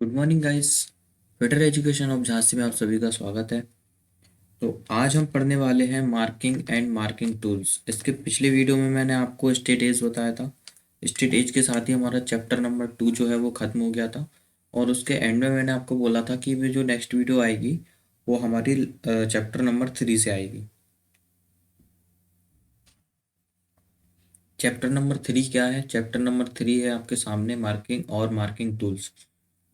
Good morning guys. Better education of Jhansi में आप सभी का स्वागत है। तो आज हम पढ़ने वाले हैं मार्किंग एंड मार्किंग टूल्स। इसके पिछले वीडियो में मैंने आपको स्टेट एज बताया था। स्टेट एज के साथ ही हमारा चैप्टर नंबर 2 जो है वो ख़त्म हो गया था। और उसके एंड में मैंने आपको बोला था कि वे जो नेक्स्ट वीडियो आएगी वो हमारी चैप्टर नंबर 3 से आएगी। चैप्टर नंबर 3 क्या है? चैप्टर नंबर 3 है आपके सामने मार्किंग और marking tools.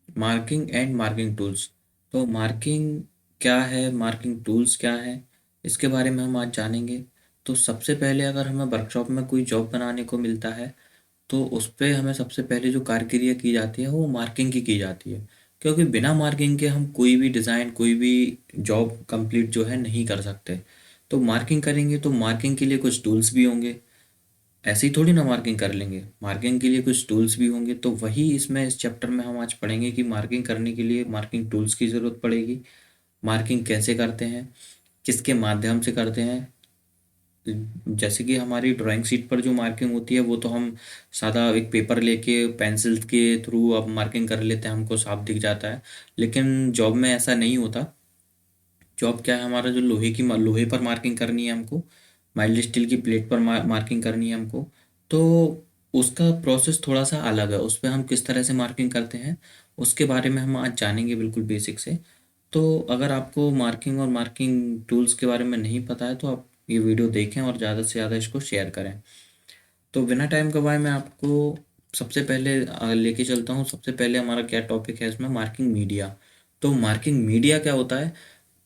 Marking and marking tools. तो मार्किंग क्या है, मार्किंग टूल्स क्या है, इसके बारे में हम आज जानेंगे। तो सबसे पहले अगर हमें वर्कशॉप में कोई जॉब बनाने को मिलता है तो उस पे हमें सबसे पहले जो कार्य की जाती है वो मार्किंग की जाती है। क्योंकि बिना मार्किंग के हम कोई भी डिज़ाइन, कोई भी जॉब कंप्लीट जो है नहीं कर सकते। तो मार्किंग करेंगे तो मार्किंग के लिए कुछ टूल्स भी होंगे। ऐसे ही थोड़ी ना मार्किंग कर लेंगे, मार्किंग के लिए कुछ टूल्स भी होंगे। तो वही इसमें इस चैप्टर में हम आज पढ़ेंगे कि मार्किंग करने के लिए मार्किंग टूल्स की ज़रूरत पड़ेगी। मार्किंग कैसे करते हैं, किसके माध्यम से करते हैं। जैसे कि हमारी ड्राइंग शीट पर जो मार्किंग होती है वो तो हम सादा एक पेपर लेके पेंसिल के थ्रू अब मार्किंग कर लेते हैं, हमको साफ दिख जाता है। लेकिन जॉब में ऐसा नहीं होता। जॉब क्या है, हमारा जो लोहे पर मार्किंग करनी है हमको, माइल्ड स्टील की प्लेट पर मार्किंग करनी है हमको। तो उसका प्रोसेस थोड़ा सा अलग है, उस पर हम किस तरह से मार्किंग करते हैं उसके बारे में हम आज जानेंगे बिल्कुल बेसिक से। तो अगर आपको मार्किंग और मार्किंग टूल्स के बारे में नहीं पता है तो आप ये वीडियो देखें और ज़्यादा से ज़्यादा इसको शेयर करें। तो बिना टाइम गवाए मैं आपको सबसे पहले लेके चलता हूँ। सबसे पहले हमारा क्या टॉपिक है इसमें, मार्किंग मीडिया। तो मार्किंग मीडिया क्या होता है?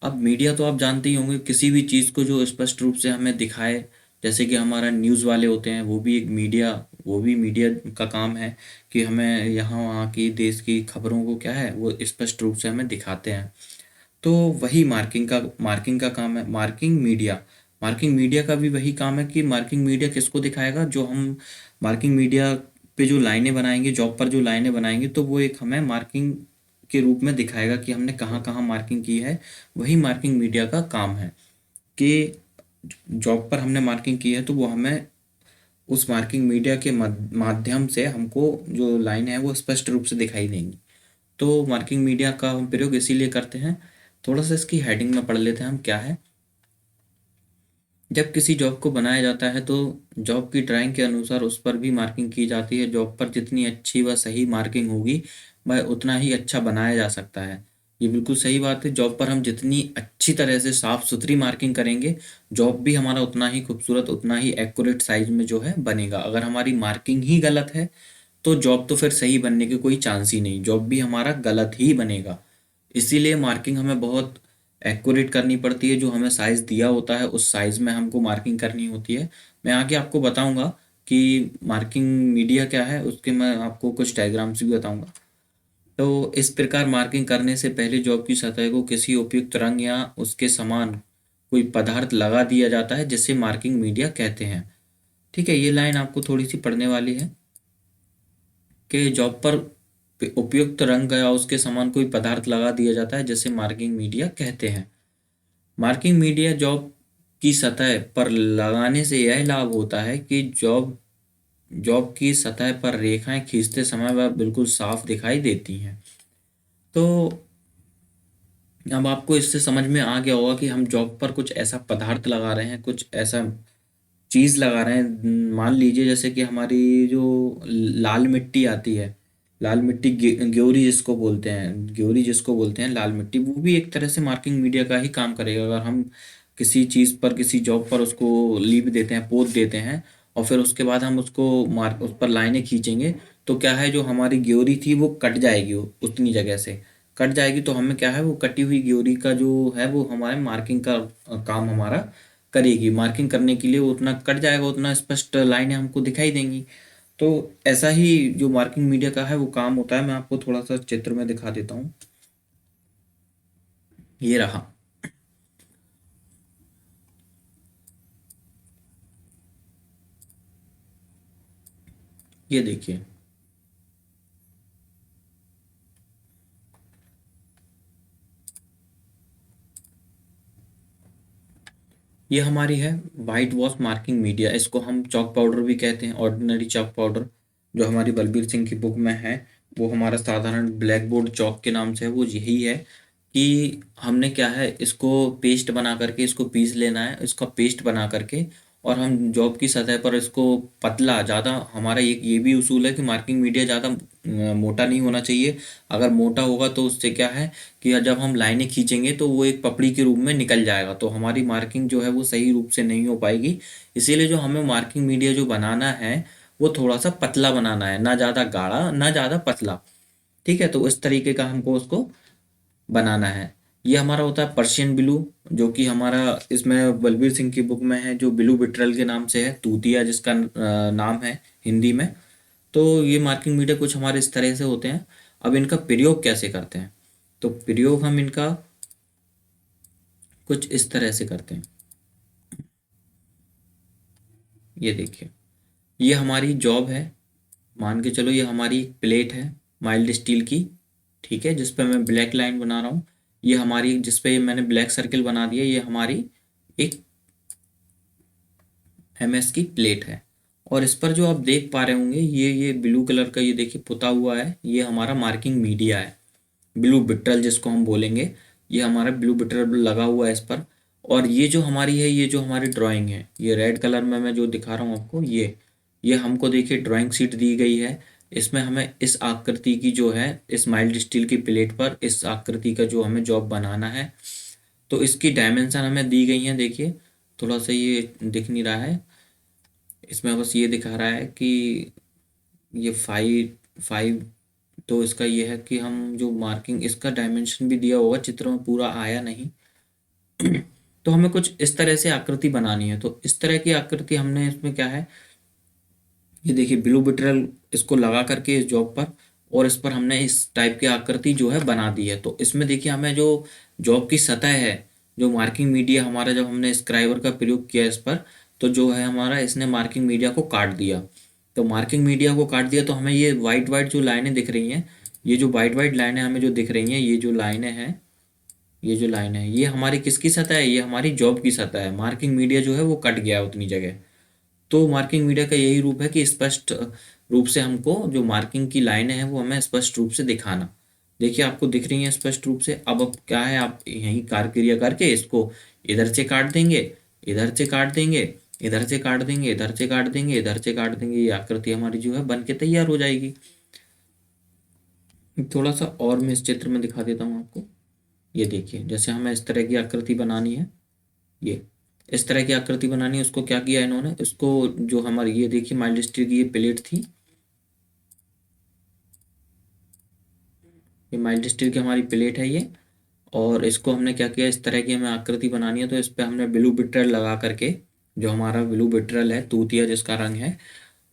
अब मीडिया तो आप जानते ही होंगे, किसी भी चीज़ को जो स्पष्ट रूप से हमें दिखाए। जैसे कि हमारा न्यूज़ वाले होते हैं, वो भी एक मीडिया, वो भी मीडिया का काम है कि हमें यहाँ वहाँ की देश की खबरों को क्या है वो स्पष्ट रूप से हमें दिखाते हैं। तो वही मार्किंग का काम है, मार्किंग मीडिया। मार्किंग मीडिया का भी वही काम है कि मार्किंग मीडिया किसको दिखाएगा, जो हम मार्किंग मीडिया पे जो लाइनें बनाएंगे, जॉब पर जो लाइनें बनाएंगे, तो वो एक हमें मार्किंग के रूप में दिखाएगा कि हमने कहाँ कहाँ मार्किंग की है। वही मार्किंग मीडिया का काम है कि जॉब पर हमने मार्किंग की है तो वो हमें उस मार्किंग मीडिया के माध्यम से हमको जो लाइन है वो स्पष्ट रूप से दिखाई देंगी। तो मार्किंग मीडिया का हम प्रयोग इसीलिए करते हैं। थोड़ा सा इसकी हेडिंग में पढ़ लेते हैं हम क्या है। जब किसी जॉब को बनाया जाता है तो जॉब की ड्राइंग के अनुसार उस पर भी मार्किंग की जाती है। जॉब पर जितनी अच्छी व सही मार्किंग होगी वह उतना ही अच्छा बनाया जा सकता है। ये बिल्कुल सही बात है। जॉब पर हम जितनी अच्छी तरह से साफ सुथरी मार्किंग करेंगे, जॉब भी हमारा उतना ही खूबसूरत, उतना ही एक्यूरेट साइज में जो है बनेगा। अगर हमारी मार्किंग ही गलत है तो जॉब तो फिर सही बनने के कोई चांस ही नहीं, जॉब भी हमारा गलत ही बनेगा। इसीलिए मार्किंग हमें बहुत एक्यूरेट करनी पड़ती है। जो हमें साइज़ दिया होता है उस साइज़ में हमको मार्किंग करनी होती है। मैं आगे आपको बताऊंगा कि मार्किंग मीडिया क्या है, उसके मैं आपको कुछ डायग्राम्स भी बताऊंगा। तो इस प्रकार मार्किंग करने से पहले जॉब की सतह को किसी उपयुक्त रंग या उसके समान कोई पदार्थ लगा दिया जाता है, जिसे मार्किंग मीडिया कहते हैं। ठीक है, ये लाइन आपको थोड़ी सी पढ़ने वाली है कि जॉब पर उपयुक्त रंग या उसके समान कोई पदार्थ लगा दिया जाता है, जिसे मार्किंग मीडिया कहते हैं। मार्किंग मीडिया जॉब की सतह पर लगाने से यह लाभ होता है कि जॉब जॉब की सतह पर रेखाएं खींचते समय वह बिल्कुल साफ दिखाई देती हैं। तो अब आपको इससे समझ में आ गया होगा कि हम जॉब पर कुछ ऐसा पदार्थ लगा रहे हैं, कुछ ऐसा चीज़ लगा रहे हैं। मान लीजिए जैसे कि हमारी जो लाल मिट्टी आती है, लाल मिट्टी ग्योरी जिसको बोलते हैं, ग्योरी जिसको बोलते हैं लाल मिट्टी, वो भी एक तरह से मार्किंग मीडिया का ही काम करेगा। अगर हम किसी चीज़ पर, किसी जॉब पर उसको लीप देते हैं, पोत देते हैं, और फिर उसके बाद हम उसको मार्क उस पर लाइनें खींचेंगे, तो क्या है, जो हमारी ग्योरी थी वो कट जाएगी, उतनी जगह से कट जाएगी। तो हमें क्या है, वो कटी हुई ग्योरी का जो है वो हमारे मार्किंग का काम हमारा करेगी। मार्किंग करने के लिए वो उतना कट जाएगा, उतना स्पष्ट लाइनें हमको दिखाई देंगी। तो ऐसा ही जो मार्किंग मीडिया का है वो काम होता है। मैं आपको थोड़ा सा चित्र में दिखा देता हूँ। ये रहा। ये देखिए, ये हमारी है वाइट वॉश मार्किंग मीडिया। इसको हम चॉक पाउडर भी कहते हैं, ऑर्डिनरी चॉक पाउडर, जो हमारी बलबीर सिंह की बुक में है। वो हमारा साधारण ब्लैक बोर्ड चौक के नाम से है, वो यही है कि हमने क्या है, इसको पेस्ट बना करके इसको पीस लेना है, इसका पेस्ट बना करके, और हम जॉब की सतह पर इसको पतला, ज़्यादा हमारा ये भी उसूल है कि मार्किंग मीडिया ज़्यादा मोटा नहीं होना चाहिए। अगर मोटा होगा तो उससे क्या है कि जब हम लाइनें खींचेंगे तो वो एक पपड़ी के रूप में निकल जाएगा, तो हमारी मार्किंग जो है वो सही रूप से नहीं हो पाएगी। इसीलिए जो हमें मार्किंग मीडिया जो बनाना है वो थोड़ा सा पतला बनाना है, ना ज़्यादा गाढ़ा ना ज़्यादा पतला। ठीक है, तो इस तरीके का हमको उसको बनाना है। ये हमारा होता है पर्शियन ब्लू, जो कि हमारा इसमें बलबीर सिंह की बुक में है, जो ब्लू बिट्रल के नाम से है, तूतिया जिसका नाम है हिंदी में। तो ये मार्किंग मीडिया कुछ हमारे इस तरह से होते हैं। अब इनका प्रयोग कैसे करते हैं, तो प्रयोग हम इनका कुछ इस तरह से करते हैं। ये देखिए, ये हमारी जॉब है, मान के चलो ये हमारी एक प्लेट है माइल्ड स्टील की, ठीक है, जिस पे मैं ब्लैक लाइन बना रहा हूँ। ये हमारी, जिस पे मैंने ब्लैक सर्किल बना दिया, ये हमारी एक एमएस की प्लेट है। और इस पर जो आप देख पा रहे होंगे, ये ब्लू कलर का ये देखिए पुता हुआ है, ये हमारा मार्किंग मीडिया है, ब्लू बिट्रल जिसको हम बोलेंगे। ये हमारा ब्लू बिट्रल लगा हुआ है इस पर। और ये जो हमारी है, ये जो हमारी ड्राइंग है, ये रेड कलर में मैं जो दिखा रहा हूँ आपको, ये हमको देखिए ड्राइंग शीट दी गई है। इसमें हमें इस आकृति की जो है, इस माइल्ड स्टील की प्लेट पर इस आकृति का जो हमें जॉब बनाना है, तो इसकी डायमेंशन हमें दी गई है। देखिए, थोड़ा सा ये दिख नहीं रहा है, इसमें बस ये दिखा रहा है कि ये 5 5। तो इसका ये है कि हम जो मार्किंग, इसका डायमेंशन भी दिया होगा, चित्र में पूरा आया नहीं। तो हमें कुछ इस तरह से आकृति बनानी है, तो इस तरह की आकृति हमने इसमें क्या है, ये देखिए ब्लू बिट्रल इसको लगा करके इस जॉब पर, और इस पर हमने इस टाइप की आकृति जो है बना दी है। तो इसमें देखिए हमें जो जॉब की सतह है, जो मार्किंग मीडिया हमारा, जब हमने स्क्राइबर का प्रयोग किया इस पर, तो जो है हमारा, इसने मार्किंग मीडिया को काट दिया। तो मार्किंग मीडिया को काट दिया तो हमें ये वाइट वाइट जो लाइनें दिख रही हैं, ये जो वाइट वाइट लाइनें हमें जो दिख रही हैं, ये जो लाइनें हैं, ये जो लाइन है, ये हमारी किसकी सतह है, ये हमारी जॉब की सतह है। मार्किंग मीडिया जो है वो कट गया है उतनी जगह। तो मार्किंग मीडिया का यही रूप है कि स्पष्ट रूप से हमको जो मार्किंग की लाइनें हैं वो हमें स्पष्ट रूप से दिखाना। देखिए आपको दिख रही हैं स्पष्ट रूप से। अब क्या है, आप यहीं कार्य करके इसको इधर से काट देंगे, इधर से काट देंगे, इधर से काट देंगे, इधर से काट देंगे, इधर से काट देंगे, ये आकृति हमारी जो है बन के तैयार हो जाएगी। थोड़ा सा और मैं इस चित्र में दिखा देता हूँ आपको। ये देखिए, जैसे हमें इस तरह की आकृति बनानी है, ये इस तरह की आकृति बनानी है, उसको क्या किया इन्होंने, इसको जो हमारी, ये देखिए माइल्ड स्टील की ये प्लेट थी, ये माइल्ड स्टील की हमारी प्लेट है ये। और इसको हमने क्या किया, इस तरह की हमें आकृति बनानी है, तो इस पे हमने ब्लू बिट्रल लगा करके, जो हमारा ब्लू बिट्रल है, तूतिया जिसका रंग है,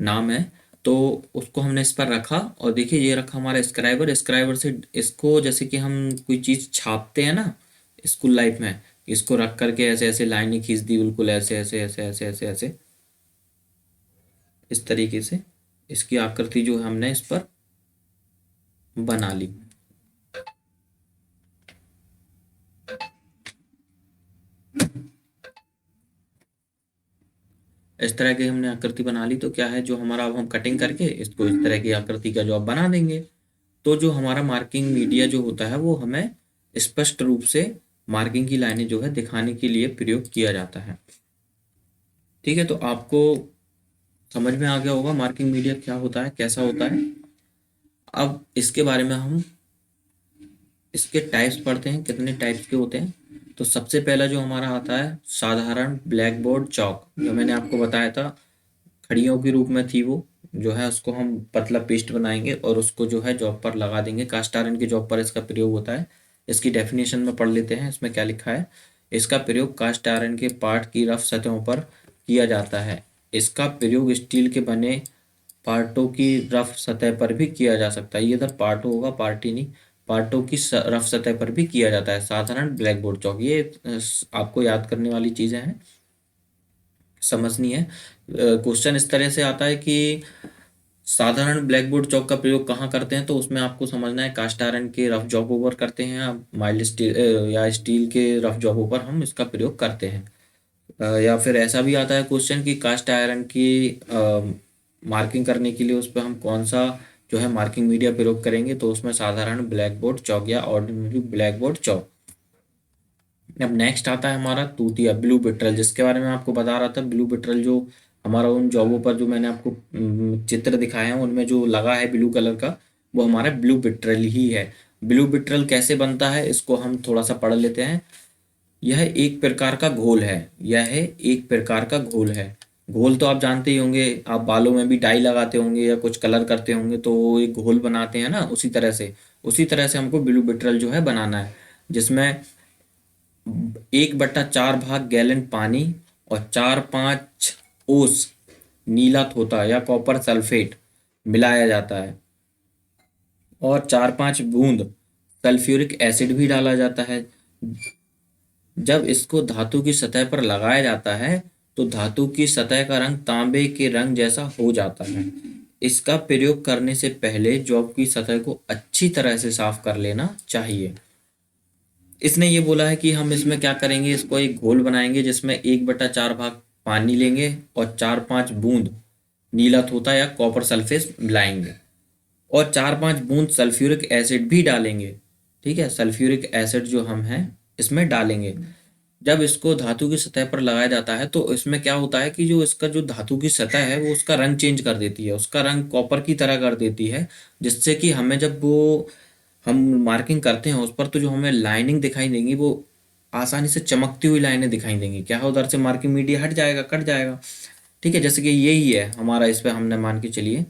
नाम है, तो उसको हमने इस पर रखा। और देखिए ये रखा हमारा स्क्राइबर, स्क्राइबर से इसको, जैसे कि हम कोई चीज़ छापते हैं ना स्कूल लाइफ में, इसको रख करके ऐसे ऐसे लाइनें खींच दी, बिल्कुल ऐसे ऐसे ऐसे ऐसे ऐसे ऐसे, इस तरीके से इसकी आकृति जो है हमने इस पर बना ली। इस तरह की हमने आकृति बना ली, तो क्या है, जो हमारा, अब हम कटिंग करके इसको इस तरह की आकृति का जॉब बना देंगे। तो जो हमारा मार्किंग मीडिया जो होता है वो हमें स्पष्ट रूप से मार्किंग की लाइनें जो है दिखाने के लिए प्रयोग किया जाता है। ठीक है, तो आपको समझ में आ गया होगा मार्किंग मीडिया क्या होता है, कैसा होता है। अब इसके बारे में हम इसके टाइप्स पढ़ते हैं, कितने टाइप्स के होते हैं। तो सबसे पहला जो हमारा आता है, साधारण ब्लैक बोर्ड चौक, जो मैंने आपको बताया था खड़ियों के रूप में थी, वो जो है उसको हम पतला पेस्ट बनाएंगे और उसको जो है जॉब पर लगा देंगे। कास्ट आयरन की जॉब पर इसका प्रयोग होता है। इसकी डेफिनेशन में पढ़ लेते हैं, इसमें क्या लिखा है। इसका प्रयोग कास्ट आयरन के पार्ट की रफ सतहों पर किया जाता है। इसका प्रयोग स्टील के बने पार्टों की रफ सतह पर भी किया जा सकता है। ये इधर पार्ट होगा, पार्टी नहीं, पार्टों की रफ सतह पर भी किया जाता है। साधारण ब्लैक बोर्ड चौक, ये आपको याद करने वाली चीजें हैं, समझनी है। क्वेश्चन इस तरह से आता है कि साधारण ब्लैक बोर्ड चौक का प्रयोग कहाँ करते हैं, तो उसमें आपको समझना है कास्ट आयरन के रफ जॉबों पर करते हैं, माइल्ड स्टील या स्टील के रफ जॉबों पर हम इसका प्रयोग करते हैं। या फिर ऐसा भी आता है क्वेश्चन कि कास्ट आयरन की मार्किंग करने के लिए उस पर हम कौन सा जो है मार्किंग मीडिया प्रयोग करेंगे तो उसमें साधारण ब्लैक बोर्ड चौक या ऑर्डिनरी ब्लैक बोर्ड चौक। अब नेक्स्ट आता है हमारा तूतिया ब्लू बिट्रल, जिसके बारे में आपको बता रहा था। ब्लू बिट्रल जो हमारा उन जॉबों पर जो मैंने आपको चित्र दिखाए हैं उनमें जो लगा है ब्लू कलर का, वो हमारा ब्लू बिट्रल ही है। ब्लू बिट्रल कैसे बनता है इसको हम थोड़ा सा पढ़ लेते हैं। यह एक प्रकार का घोल है, यह एक प्रकार का घोल है। घोल तो आप जानते ही होंगे, आप बालों में भी डाई लगाते होंगे या कुछ कलर करते होंगे तो वो एक घोल बनाते हैं ना, उसी तरह से हमको ब्लू बिट्रल जो है बनाना है, जिसमें 1/4 भाग गैलन पानी और 4-5 ओस नीला थोथा या कॉपर सल्फेट मिलाया जाता है, और 4-5 बूंद सल्फ्यूरिक एसिड भी डाला जाता है। जब इसको धातु की सतह पर लगाया जाता है तो धातु की सतह का रंग तांबे के रंग जैसा हो जाता है। इसका प्रयोग करने से पहले जॉब की सतह को अच्छी तरह से साफ कर लेना चाहिए। इसने ये बोला है कि हम इसमें क्या करेंगे, इसको एक घोल बनाएंगे जिसमें 1/4 भाग पानी लेंगे और 4-5 बूंद नीला थोथा या कॉपर सल्फेट मिलाएंगे और 4-5 बूंद सल्फ्यूरिक एसिड भी डालेंगे। ठीक है, सल्फ्यूरिक एसिड जो हम हैं इसमें डालेंगे। जब इसको धातु की सतह पर लगाया जाता है तो इसमें क्या होता है कि जो इसका जो धातु की सतह है वो उसका रंग चेंज कर देती है, उसका रंग कॉपर की तरह कर देती है, जिससे कि हमें जब वो हम मार्किंग करते हैं उस पर तो जो हमें लाइनिंग दिखाई देंगी वो आसानी से चमकती हुई लाइनें दिखाई देंगी। क्या है, उधर से मार्किंग मीडिया हट जाएगा, कट जाएगा। ठीक है, जैसे कि यही है हमारा, इस पे हमने मान के चलिए,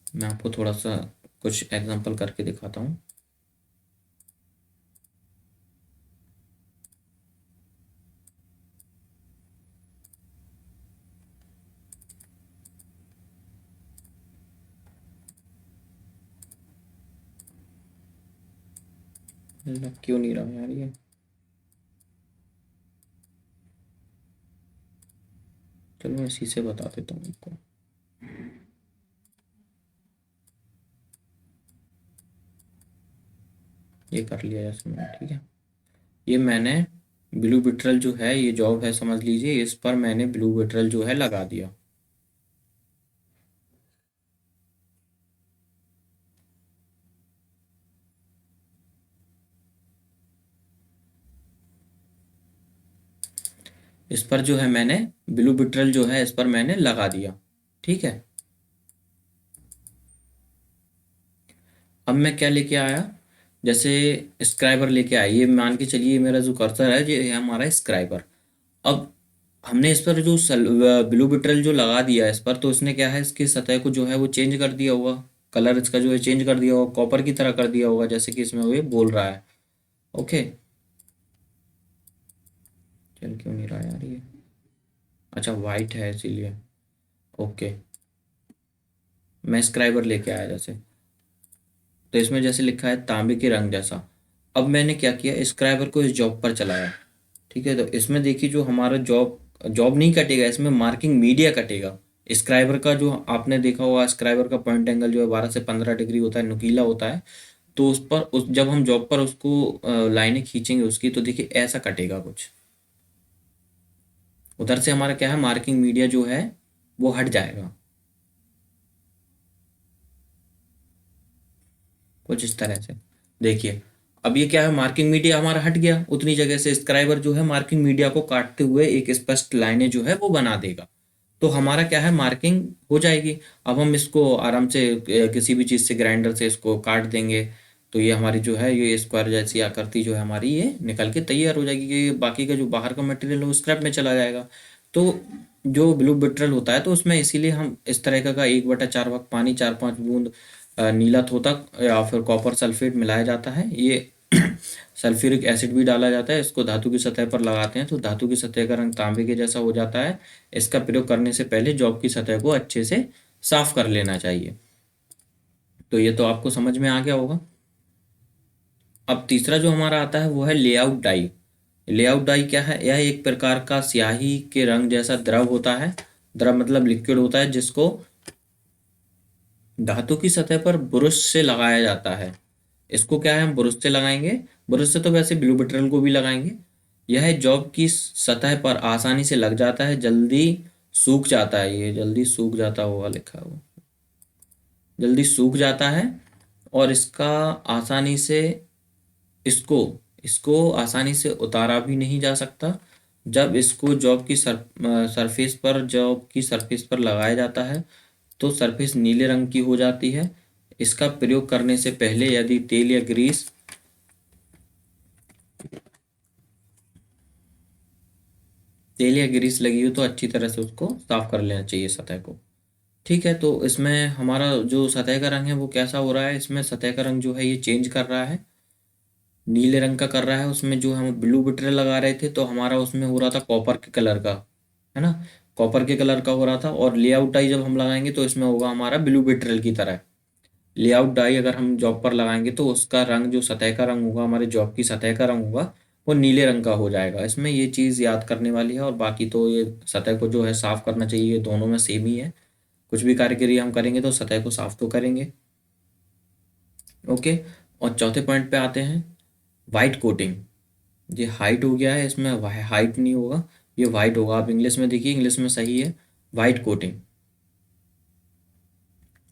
मैं आपको थोड़ा सा कुछ एग्जांपल करके दिखाता हूँ। लग क्यों नहीं रहा यार ये। चलो मैं इसी से बता देता हूँ आपको। ये कर लिया जैसे मैंने, ठीक है। ये मैंने ब्लू बिट्रल जो है, ये जॉब है समझ लीजिए, इस पर मैंने ब्लू बिट्रल जो है लगा दिया। इस पर जो है मैंने ब्लू बिट्रल जो है इस पर मैंने लगा दिया। ठीक है, अब मैं क्या लेके आया, जैसे स्क्राइबर लेके आया। ये मान के चलिए मेरा जो कर्सर है ये है हमारा स्क्राइबर। अब हमने इस पर जो ब्लू बिट्रल जो लगा दिया है इस पर, तो इसने क्या है, इसकी सतह को जो है वो चेंज कर दिया होगा, कलर इसका जो है चेंज कर दिया होगा, कॉपर की तरह कर दिया होगा, जैसे कि इसमें वो ये बोल रहा है। ओके, चल क्यों नहीं रहा यार ये। अच्छा, वाइट है इसीलिए। ओके, मैं स्क्राइबर लेके आया जैसे, तो इसमें जैसे लिखा है तांबे के रंग जैसा। अब मैंने क्या किया, स्क्राइबर को इस जॉब पर चलाया। ठीक है, तो इसमें देखिए जो हमारा जॉब जॉब नहीं कटेगा, इसमें मार्किंग मीडिया कटेगा। स्क्राइबर का जो आपने देखा होगा, स्क्राइबर का पॉइंट एंगल जो है 12 से 15 डिग्री होता है, नुकीला होता है। तो उस पर जब हम जॉब पर उसको लाइनें खींचेंगे उसकी, तो देखिए ऐसा कटेगा कुछ। उधर से हमारा क्या है, मार्किंग मीडिया जो है वो हट जाएगा कुछ इस तरह से। देखिए अब ये क्या है, मार्किंग मीडिया हमारा हट गया उतनी जगह से। स्क्राइबर जो है मार्किंग मीडिया को काटते हुए एक स्पष्ट लाइनें जो है वो बना देगा, तो हमारा क्या है, मार्किंग हो जाएगी। अब हम इसको आराम से किसी भी चीज़ से, ग्राइंडर से इसको काट देंगे तो ये हमारी जो है ये स्क्वायर जैसी आकृति जो है हमारी ये निकल के तैयार हो जाएगी, कि बाकी का जो बाहर का मटेरियल है वो स्क्रैप में चला जाएगा। तो जो ब्लू बिट्रल होता है तो उसमें इसीलिए हम इस तरह का 1/4 भाग पानी, 4-5 बूंद नीला तोतक या फिर कॉपर सल्फेट मिलाया जाता है। ये सल्फ्यूरिक एसिड भी डाला जाता है, इसको धातु की सतह पर लगाते हैं तो धातु की सतह का रंग तांबे के जैसा हो जाता है। इसका प्रयोग करने से पहले जॉब की सतह को अच्छे से साफ कर लेना चाहिए। तो ये तो आपको समझ में आ गया होगा। अब तीसरा जो हमारा आता है वो है लेआउट डाई। लेआउट डाई क्या है, यह एक प्रकार का स्याही के रंग जैसा द्रव होता है। द्रव मतलब लिक्विड होता है, जिसको धातु की सतह पर ब्रश से लगाया जाता है। इसको क्या है, हम ब्रश से लगाएंगे, ब्रश से तो वैसे ब्लू बटरन को भी लगाएंगे। यह जॉब की सतह पर आसानी से लग जाता है, जल्दी सूख जाता है, ये जल्दी सूख जाता हुआ लिखा हुआ, जल्दी सूख जाता है और आसानी से इसको इसको आसानी से उतारा भी नहीं जा सकता। जब इसको जॉब की सरफेस पर लगाया जाता है तो सरफेस नीले रंग की हो जाती है। इसका प्रयोग करने से पहले यदि तेल या ग्रीस लगी हो तो अच्छी तरह से उसको साफ कर लेना चाहिए सतह को। ठीक है, तो इसमें हमारा जो सतह का रंग है वो कैसा हो रहा है, इसमें सतह का रंग जो है ये चेंज कर रहा है, नीले रंग का कर रहा है। उसमें जो हम ब्लू बिट्रे लगा रहे थे तो हमारा उसमें हो रहा था कॉपर के कलर का, है ना, कॉपर के कलर का हो रहा था। और लेआउट डाई जब हम लगाएंगे तो इसमें होगा हमारा ब्लू बिट्रल की तरह। लेआउट डाई अगर हम जॉब पर लगाएंगे तो उसका रंग, जो सतह का रंग होगा, हमारे जॉब की सतह का रंग होगा, वो नीले रंग का हो जाएगा। इसमें ये चीज़ याद करने वाली है। और बाकी तो ये सतह को जो है साफ करना चाहिए, ये दोनों में सेम ही है। कुछ भी कार्यक्रिया हम करेंगे तो सतह को साफ तो करेंगे। ओके, और चौथे पॉइंट पे आते हैं, वाइट कोटिंग। ये हाइट हो गया है, इसमें हाइट नहीं होगा, ये वाइट होगा। आप इंग्लिश में देखिए, इंग्लिश में सही है, वाइट कोटिंग।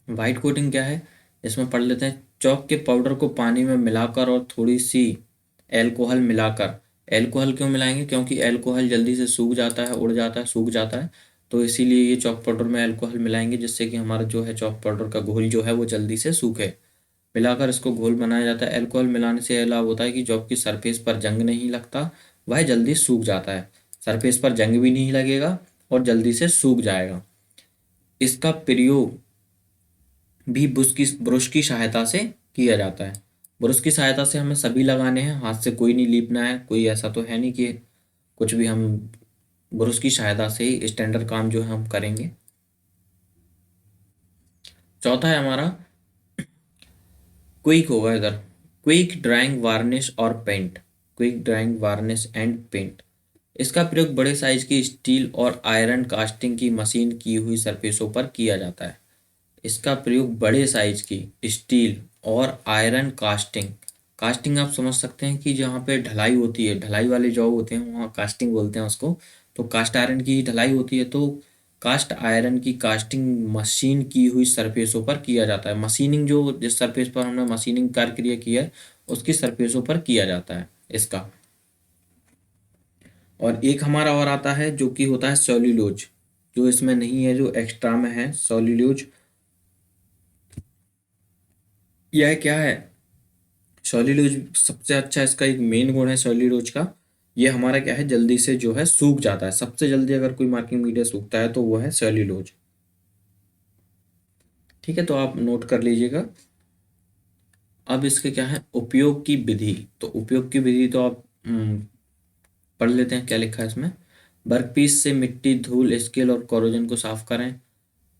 वाइट कोटिंग क्या है, इसमें पढ़ लेते हैं। चौक के पाउडर को पानी में मिलाकर और थोड़ी सी एल्कोहल मिलाकर। एल्कोहल क्यों मिलाएंगे, क्योंकि एल्कोहल जल्दी से सूख जाता है, उड़ जाता है, सूख जाता है, तो इसीलिए ये चौक पाउडर में एल्कोहल मिलाएंगे, जिससे कि हमारा जो है चौक पाउडर का घोल जो है वो जल्दी से सूखे। मिलाकर इसको घोल बनाया जाता है। अल्कोहल मिलाने से यह लाभ होता है कि जॉब की सरफेस पर जंग नहीं लगता, वह जल्दी सूख जाता है। सरफेस पर जंग भी नहीं लगेगा और जल्दी से सूख जाएगा। इसका प्रयोग भी ब्रश की सहायता से किया जाता है। ब्रश की सहायता से हमें सभी लगाने हैं, हाथ से कोई नहीं लीपना है। कोई ऐसा तो है नहीं कि कुछ भी हम ब्रश की सहायता से ही स्टैंडर्ड काम जो है हम करेंगे। चौथा है हमारा क्विक होगा इधर, क्विक ड्राइंग वार्निश और paint. Quick drying varnish and paint, इसका प्रयोग बड़े साइज की स्टील और आयरन कास्टिंग की मशीन की हुई सरफेसों पर किया जाता है। इसका प्रयोग बड़े साइज की स्टील और आयरन कास्टिंग, कास्टिंग आप समझ सकते हैं कि जहाँ पे ढलाई होती है, ढलाई वाले जॉब होते हैं वहाँ कास्टिंग बोलते हैं उसको। तो कास्ट आयरन की ढलाई होती है, तो कास्ट आयरन की कास्टिंग मशीन की हुई सरफेसों पर किया जाता है। मशीनिंग, जो जिस सरफेस पर हमने मशीनिंग कार्य किया है उसकी सरफेसों पर किया जाता है इसका। और एक हमारा और आता है जो कि होता है सेल्यूलोज, जो इसमें नहीं है, जो एक्स्ट्रा में है सेल्यूलोज। यह क्या है, सेल्यूलोज सबसे अच्छा, इसका एक मेन गुण है सेल्यूलोज का, ये हमारा क्या है, जल्दी से जो है सूख जाता है। सबसे जल्दी अगर कोई मार्किंग मीडिया सूखता है तो वो है सेल्यूलोज। ठीक है, तो आप नोट कर लीजिएगा। अब इसके क्या है उपयोग की विधि, तो उपयोग की विधि तो आप पढ़ लेते हैं क्या लिखा है इसमें। वर्कपीस से मिट्टी, धूल, स्केल और कोरोजन को साफ करें।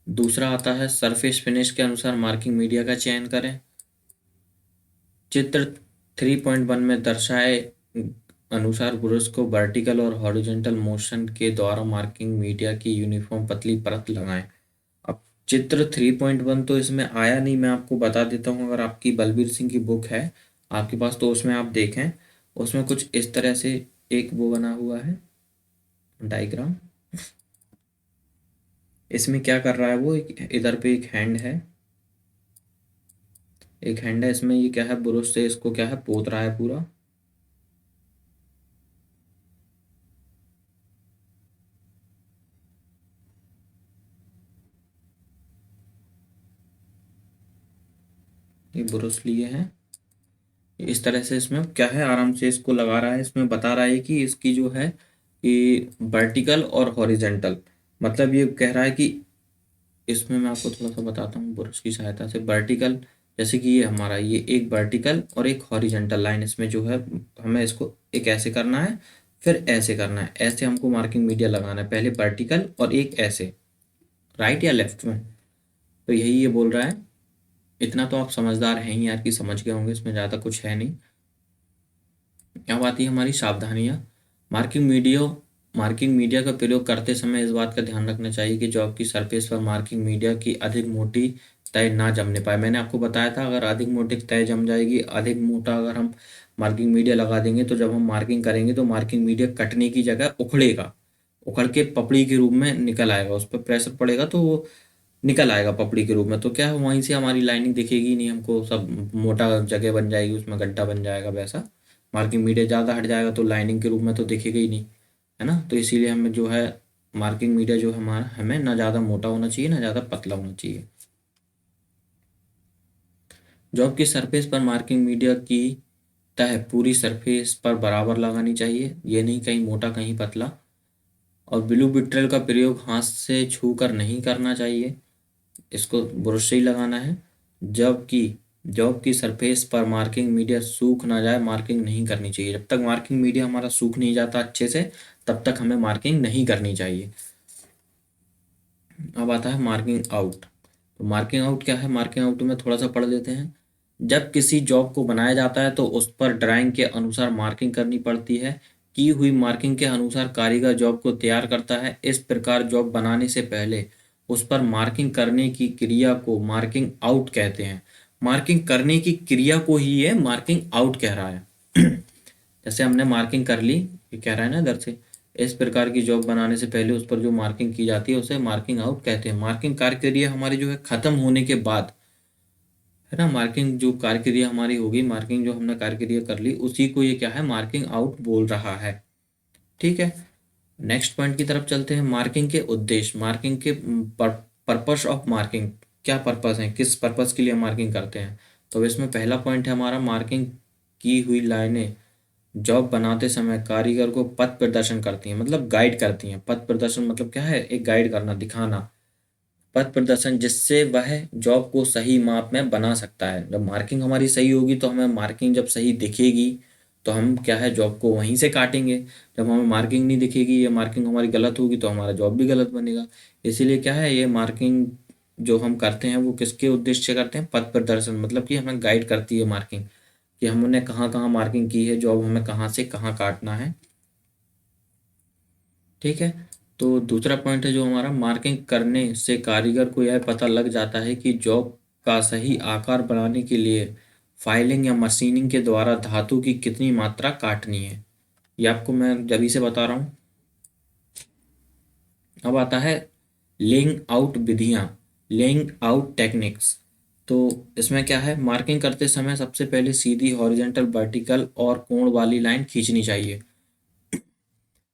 दूसरा आता है सरफेस फिनिश के अनुसार मार्किंग मीडिया का चयन करें। चित्र 3.1 में दर्शाए अनुसार ब्रश को वर्टिकल और हॉरिजॉन्टल मोशन के द्वारा मार्किंग मीडिया की यूनिफॉर्म पतली परत लगाएं। अब चित्र 3.1 तो इसमें आया नहीं, मैं आपको बता देता हूँ। अगर आपकी बलबीर सिंह की बुक है आपके पास तो उसमें आप देखें, उसमें कुछ इस तरह से एक वो बना हुआ है डायग्राम। इसमें क्या कर रहा है वो, इधर पे एक हैंड है, एक हैंड है, इसमें ये क्या है, ब्रश से इसको क्या है पोत रहा है पूरा। ये ब्रश लिए हैं, इस तरह से इसमें क्या है आराम से इसको लगा रहा है। इसमें बता रहा है कि इसकी जो है ये वर्टिकल और हॉरिजेंटल, मतलब ये कह रहा है कि इसमें मैं आपको थोड़ा सा बताता हूँ ब्रश की सहायता से। वर्टिकल, जैसे कि ये हमारा ये एक वर्टिकल और एक हॉरिजेंटल लाइन, इसमें जो है हमें इसको एक ऐसे करना है फिर ऐसे करना है, ऐसे हमको मार्किंग मीडिया लगाना है, पहले वर्टिकल और एक ऐसे, राइट या लेफ्ट में। तो यही ये बोल रहा है। इतना तो आप समझदार हैं ही यार कि समझ गए होंगे, इसमें ज़्यादा कुछ है नहीं। अब आती है हमारी सावधानियाँ। मार्किंग मीडिया का प्रयोग करते समय इस बात का ध्यान रखना चाहिए कि जॉब की सरफेस पर मार्किंग मीडिया की अधिक मोटी तय ना जमने पाए। मैंने आपको बताया था अगर अधिक मोटी तय जम जाएगी, अधिक मोटा अगर हम मार्किंग मीडिया लगा देंगे तो जब हम मार्किंग करेंगे तो मार्किंग मीडिया कटने की जगह उखड़ेगा, उखड़ के पपड़ी के रूप में निकल आएगा, उस पर प्रेशर पड़ेगा तो वो निकल आएगा पपड़ी के रूप में, तो क्या है वहीं से हमारी लाइनिंग दिखेगी नहीं हमको, सब मोटा जगह बन जाएगी, उसमें गड्ढा बन जाएगा वैसा। मार्किंग मीडिया ज़्यादा हट जाएगा तो लाइनिंग के रूप में तो दिखेगा ही नहीं, है ना। तो इसीलिए हमें जो है मार्किंग मीडिया जो हमारा हमें ना ज़्यादा मोटा होना चाहिए ना ज़्यादा पतला होना चाहिए। जॉब की सरफेस पर मार्किंग मीडिया की तह पूरी सरफेस पर बराबर लगानी चाहिए, ये नहीं कहीं मोटा कहीं पतला। और ब्लू बिट्रल का प्रयोग हाथ से छू कर नहीं करना चाहिए, इसको ब्रश से ही लगाना है। जबकि जॉब की सरफेस पर मार्किंग मीडिया सूख ना जाए मार्किंग नहीं करनी चाहिए। जब तक मार्किंग मीडिया हमारा सूख नहीं जाता अच्छे से तब तक हमें मार्किंग नहीं करनी चाहिए। अब आता है मार्किंग आउट। तो मार्किंग आउट क्या है, मार्किंग आउट में थोड़ा सा पढ़ लेते हैं। जब किसी जॉब को बनाया जाता है तो उस पर ड्राइंग के अनुसार मार्किंग करनी पड़ती है। की हुई मार्किंग के अनुसार कारीगर जॉब को तैयार करता है। इस प्रकार जॉब बनाने से पहले उस पर मार्किंग करने की क्रिया को मार्किंग आउट कहते हैं। मार्किंग करने की क्रिया को ही ये मार्किंग आउट कह रहा है। जैसे हमने मार्किंग कर ली, ये कह रहा है ना इधर से, इस प्रकार की जॉब बनाने से पहले उस पर जो मार्किंग की जाती है उसे मार्किंग आउट कहते हैं। मार्किंग कार्य क्रिया हमारी जो है खत्म होने के बाद, है ना, मार्किंग जो कार्य क्रिया हमारी होगी, मार्किंग जो हमने कार्य क्रिया कर ली उसी को ये क्या है मार्किंग आउट बोल रहा है। ठीक है, नेक्स्ट पॉइंट की तरफ चलते हैं। मार्किंग के उद्देश्य, मार्किंग के पर्पस ऑफ मार्किंग, क्या पर्पस है, किस पर्पस के लिए मार्किंग करते हैं। तो इसमें पहला पॉइंट है हमारा, मार्किंग की हुई लाइनें जॉब बनाते समय कारीगर को पथ प्रदर्शन करती हैं, मतलब गाइड करती हैं। पथ प्रदर्शन मतलब क्या है, एक गाइड करना, दिखाना, पथ प्रदर्शन, जिससे वह जॉब को सही माप में बना सकता है। जब मार्किंग हमारी सही होगी तो हमें मार्किंग जब सही दिखेगी तो हम क्या है जॉब को वहीं से काटेंगे। जब हमें मार्किंग नहीं दिखेगी या मार्किंग हमारी गलत होगी तो हमारा जॉब भी गलत बनेगा। इसीलिए क्या है ये मार्किंग जो हम करते हैं वो किसके उद्देश्य से करते हैं, पथ प्रदर्शन, मतलब कि हमें गाइड करती है मार्किंग कि हमने कहाँ कहाँ मार्किंग की है, जॉब हमें कहाँ से कहाँ काटना है। ठीक है, तो दूसरा पॉइंट है जो हमारा, मार्किंग करने से कारीगर को यह पता लग जाता है कि जॉब का सही आकार बनाने के लिए फाइलिंग या मशीनिंग के द्वारा धातु की कितनी मात्रा काटनी है। ये आपको मैं जभी से बता रहा हूँ। अब आता है लेइंग आउट विधियाँ, लेइंग आउट टेक्निक्स। तो इसमें क्या है, मार्किंग करते समय सबसे पहले सीधी हॉरिजेंटल वर्टिकल और कोण वाली लाइन खींचनी चाहिए।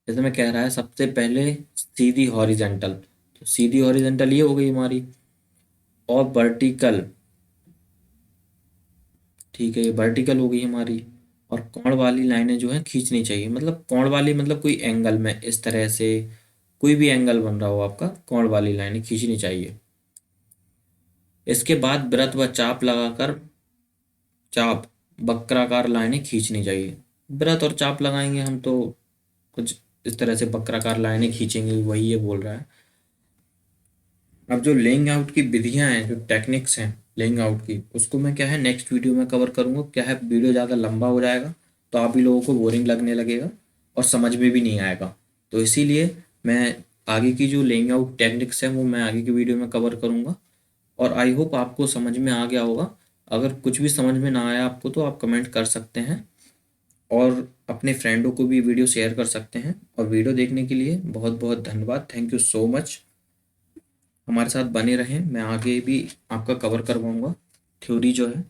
जैसे मैं कह रहा है सबसे पहले सीधी हॉरिजेंटल, तो सीधी हॉरिजेंटल ये हो गई हमारी, और वर्टिकल, ठीक है ये वर्टिकल हो गई हमारी। और कोण वाली लाइनें जो है खींचनी चाहिए, मतलब कोण वाली मतलब कोई एंगल में इस तरह से, कोई भी एंगल बन रहा हो आपका, कोण वाली लाइनें खींचनी चाहिए। इसके बाद वृत्त व चाप लगाकर, चाप वक्राकार लाइनें खींचनी चाहिए। वृत्त और चाप लगाएंगे हम तो कुछ इस तरह से वक्राकार लाइनें खींचेंगे, वही ये बोल रहा है। अब जो लेइंग आउट की विधियां हैं, जो टेक्निक्स हैं लेइंग आउट की, उसको मैं क्या है नेक्स्ट वीडियो में कवर करूंगा। क्या है वीडियो ज़्यादा लंबा हो जाएगा तो आप ही लोगों को बोरिंग लगने लगेगा और समझ में भी नहीं आएगा। तो इसीलिए मैं आगे की जो लेइंग आउट टेक्निक्स हैं वो मैं आगे की वीडियो में कवर करूंगा। और आई होप आपको समझ में आ गया होगा। अगर कुछ भी समझ में ना आया आपको तो आप कमेंट कर सकते हैं और अपने फ्रेंडों को भी वीडियो शेयर कर सकते हैं। और वीडियो देखने के लिए बहुत बहुत धन्यवाद, थैंक यू सो मच। हमारे साथ बने रहें, मैं आगे भी आपका कवर करवाऊंगा थ्योरी जो है।